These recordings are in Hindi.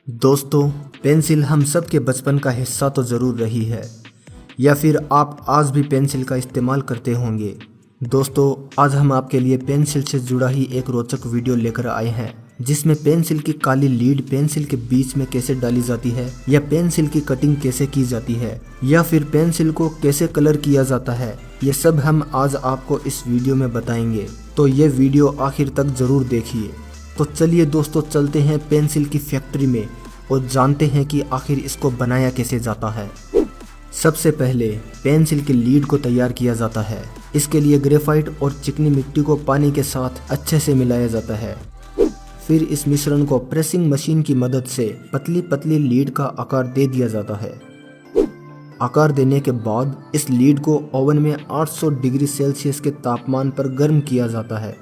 दोस्तों, पेंसिल हम सब के बचपन का हिस्सा तो ज़रूर रही है, या फिर आप आज भी पेंसिल का इस्तेमाल करते होंगे। दोस्तों, आज हम आपके लिए पेंसिल से जुड़ा ही एक रोचक वीडियो लेकर आए हैं, जिसमें पेंसिल की काली लीड पेंसिल के बीच में कैसे डाली जाती है, या पेंसिल की कटिंग कैसे की जाती है, या फिर पेंसिल को कैसे कलर किया जाता है। ये सब हम आज आपको इस वीडियो में बताएंगे, तो ये वीडियो आखिर तक ज़रूर देखिए। तो चलिए दोस्तों, चलते हैं पेंसिल की फैक्ट्री में और जानते हैं कि आखिर इसको बनाया कैसे जाता है। सबसे पहले पेंसिल की लीड को तैयार किया जाता है। इसके लिए ग्रेफाइट और चिकनी मिट्टी को पानी के साथ अच्छे से मिलाया जाता है। फिर इस मिश्रण को प्रेसिंग मशीन की मदद से पतली पतली लीड का आकार दे दिया जाता है। आकार देने के बाद इस लीड को ओवन में 800 डिग्री सेल्सियस के तापमान पर गर्म किया जाता है।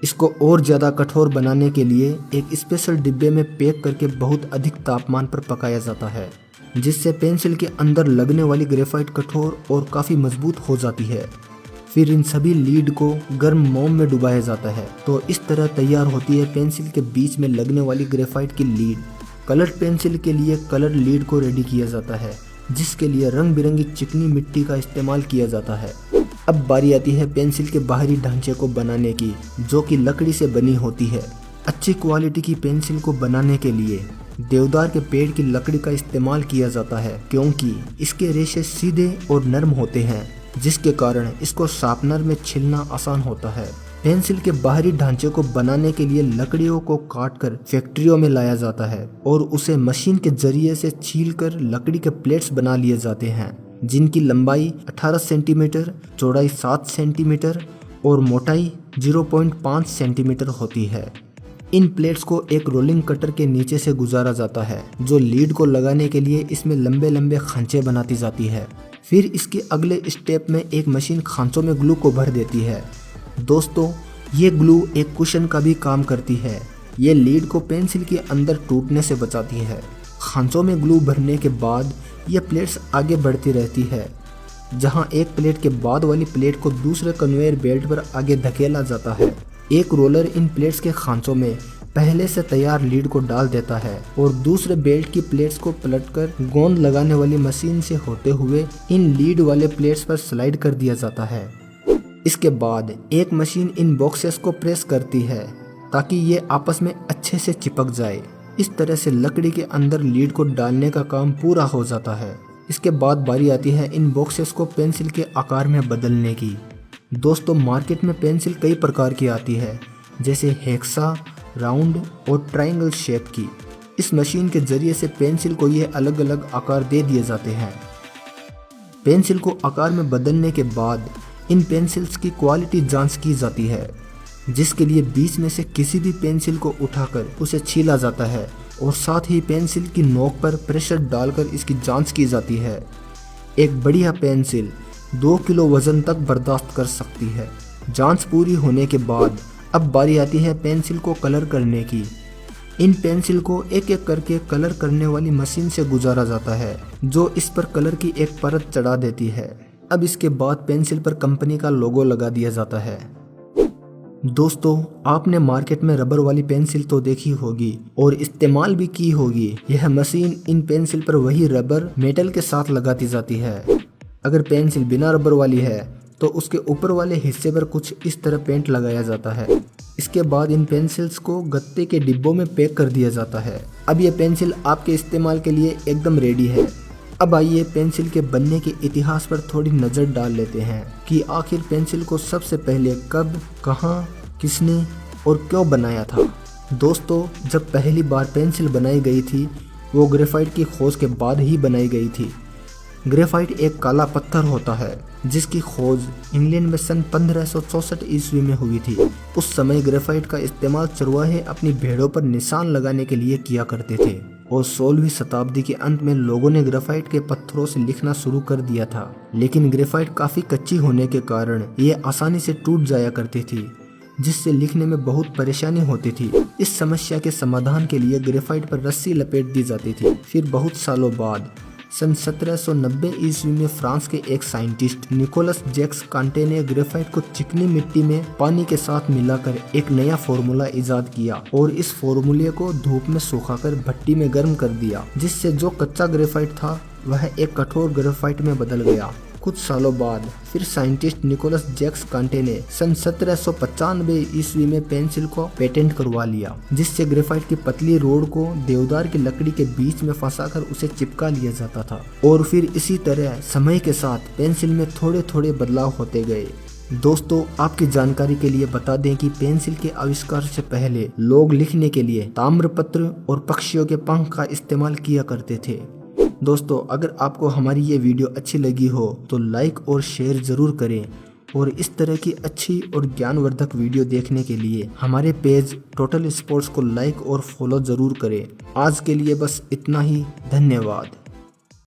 इसको और ज़्यादा कठोर बनाने के लिए एक स्पेशल डिब्बे में पैक करके बहुत अधिक तापमान पर पकाया जाता है, जिससे पेंसिल के अंदर लगने वाली ग्रेफाइट कठोर और काफ़ी मजबूत हो जाती है। फिर इन सभी लीड को गर्म मोम में डुबाया जाता है, तो इस तरह तैयार होती है पेंसिल के बीच में लगने वाली ग्रेफाइट की लीड। कलर्ड पेंसिल के लिए कलर लीड को रेडी किया जाता है, जिसके लिए रंग बिरंगी चिकनी मिट्टी का इस्तेमाल किया जाता है। अब बारी आती है पेंसिल के बाहरी ढांचे को बनाने की, जो कि लकड़ी से बनी होती है। अच्छी क्वालिटी की पेंसिल को बनाने के लिए देवदार के पेड़ की लकड़ी का इस्तेमाल किया जाता है, क्योंकि इसके रेशे सीधे और नरम होते हैं, जिसके कारण इसको शार्पनर में छीलना आसान होता है। पेंसिल के बाहरी ढांचे को बनाने के लिए लकड़ियों को काटकर फैक्ट्रियों में लाया जाता है और उसे मशीन के जरिए से छीलकर लकड़ी के प्लेट्स बना लिए जाते हैं, जिनकी लंबाई 18 सेंटीमीटर, चौड़ाई 7 सेंटीमीटर और मोटाई 0.5 सेंटीमीटर होती है। इन प्लेट्स को एक रोलिंग कटर के नीचे से गुजारा जाता है, जो लीड को लगाने के लिए इसमें लंबे लंबे खांचे बनाती जाती है। फिर इसके अगले स्टेप में एक मशीन खांचों में ग्लू को भर देती है। दोस्तों, ये ग्लू एक कुशन का भी काम करती है। ये लीड को पेंसिल के अंदर टूटने से बचाती है। खांचों में ग्लू भरने के बाद यह प्लेट्स आगे बढ़ती रहती है, जहां एक प्लेट के बाद वाली प्लेट को दूसरे कन्वेयर बेल्ट पर आगे धकेला जाता है। एक रोलर इन प्लेट्स के खांचों में पहले से तैयार लीड को डाल देता है और दूसरे बेल्ट की प्लेट्स को पलटकर गोंद लगाने वाली मशीन से होते हुए इन लीड वाले प्लेट्स पर स्लाइड कर दिया जाता है। इसके बाद एक मशीन इन बॉक्सेस को प्रेस करती है ताकि ये आपस में अच्छे से चिपक जाए। इस तरह से लकड़ी के अंदर लीड को डालने का काम पूरा हो जाता है। इसके बाद बारी आती है इन बॉक्सेस को पेंसिल के आकार में बदलने की। दोस्तों, मार्केट में पेंसिल कई प्रकार की आती है, जैसे हेक्सा, राउंड और ट्रायंगल शेप की। इस मशीन के जरिए से पेंसिल को ये अलग अलग आकार दे दिए जाते हैं। पेंसिल को आकार में बदलने के बाद इन पेंसिल्स की क्वालिटी जांच की जाती है, जिसके लिए बीच में से किसी भी पेंसिल को उठाकर उसे छीला जाता है और साथ ही पेंसिल की नोक पर प्रेशर डालकर इसकी जांच की जाती है। एक बढ़िया पेंसिल 2 किलो वजन तक बर्दाश्त कर सकती है। जांच पूरी होने के बाद अब बारी आती है पेंसिल को कलर करने की। इन पेंसिल को एक एक करके कलर करने वाली मशीन से गुजारा जाता है, जो इस पर कलर की एक परत चढ़ा देती है। अब इसके बाद पेंसिल पर कंपनी का लोगो लगा दिया जाता है। दोस्तों, आपने मार्केट में रबर वाली पेंसिल तो देखी होगी और इस्तेमाल भी की होगी। यह मशीन इन पेंसिल पर वही रबर मेटल के साथ लगाती जाती है। अगर पेंसिल बिना रबर वाली है तो उसके ऊपर वाले हिस्से पर कुछ इस तरह पेंट लगाया जाता है। इसके बाद इन पेंसिल्स को गत्ते के डिब्बों में पैक कर दिया जाता है। अब यह पेंसिल आपके इस्तेमाल के लिए एकदम रेडी है। अब आइए पेंसिल के बनने के इतिहास पर थोड़ी नज़र डाल लेते हैं कि आखिर पेंसिल को सबसे पहले कब, कहाँ, किसने और क्यों बनाया था। दोस्तों, जब पहली बार पेंसिल बनाई गई थी, वो ग्रेफाइट की खोज के बाद ही बनाई गई थी। ग्रेफाइट एक काला पत्थर होता है, जिसकी खोज इंग्लैंड में सन 1564 ईस्वी में हुई थी। उस समय ग्रेफाइट का इस्तेमाल चरवाहे अपनी भेड़ों पर निशान लगाने के लिए किया करते थे और 16वीं शताब्दी के अंत में लोगों ने ग्रेफाइट के पत्थरों से लिखना शुरू कर दिया था। लेकिन ग्रेफाइट काफ़ी कच्ची होने के कारण ये आसानी से टूट जाया करती थी, जिससे लिखने में बहुत परेशानी होती थी। इस समस्या के समाधान के लिए ग्रेफाइट पर रस्सी लपेट दी जाती थी। फिर बहुत सालों बाद सन 1790 ईस्वी में फ्रांस के एक साइंटिस्ट निकोलस जैक्स कांटे ने ग्रेफाइट को चिकनी मिट्टी में पानी के साथ मिलाकर एक नया फॉर्मूला इजाद किया और इस फॉर्मूले को धूप में सुखाकर भट्टी में गर्म कर दिया, जिससे जो कच्चा ग्रेफाइट था वह एक कठोर ग्रेफाइट में बदल गया। कुछ सालों बाद फिर साइंटिस्ट निकोलस जैक्स कांटे ने सन 1795 ईस्वी में पेंसिल को पेटेंट करवा लिया, जिससे ग्रेफाइट की पतली रोड को देवदार की लकड़ी के बीच में फंसाकर उसे चिपका लिया जाता था। और फिर इसी तरह समय के साथ पेंसिल में थोड़े थोड़े बदलाव होते गए। दोस्तों, आपकी जानकारी के लिए बता दें कि पेंसिल के आविष्कार से पहले लोग लिखने के लिए ताम्रपत्र और पक्षियों के पंख का इस्तेमाल किया करते थे। दोस्तों, अगर आपको हमारी ये वीडियो अच्छी लगी हो तो लाइक और शेयर ज़रूर करें और इस तरह की अच्छी और ज्ञानवर्धक वीडियो देखने के लिए हमारे पेज टोटल स्पोर्ट्स को लाइक और फॉलो ज़रूर करें। आज के लिए बस इतना ही। धन्यवाद।